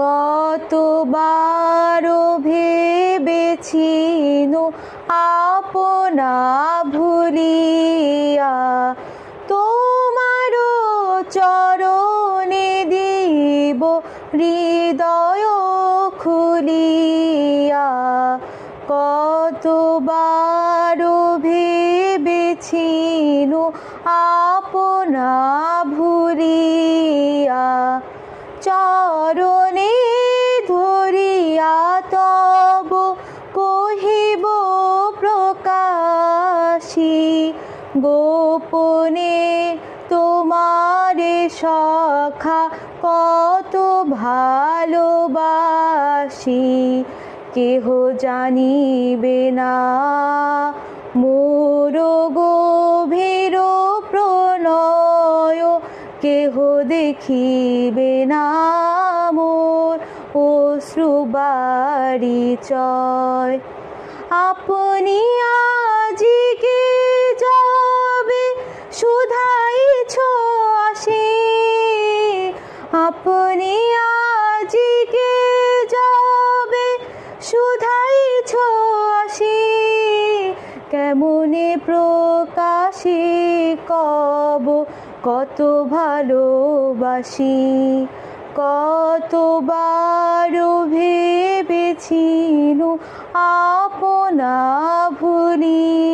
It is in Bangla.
কতবার ভেবেছিনু আপনা ভুলিয়া, তোমারও চরণে দিব হৃদয় খুলিয়া। কতবার ভেবেছিনু আপনা ভুলিয়া, চরণে ধরিয়া তব কহিব প্রকাশী, গোপনে তোমারে সখা কত ভালোবাসি। কেহ জানিবে না মোর গভীর প্রণয়, কেহ দেখিবে না মোর অশ্রুবারিচয়। আপনি আজিকে যাবে শুধাইছ আসি, আপনি আজিকে যাবে শুধাইছ আসি, কেমনে প্রকাশে কব কত ভালোবাসি। কতবার ভেবেছিনু আপনা ভুলি।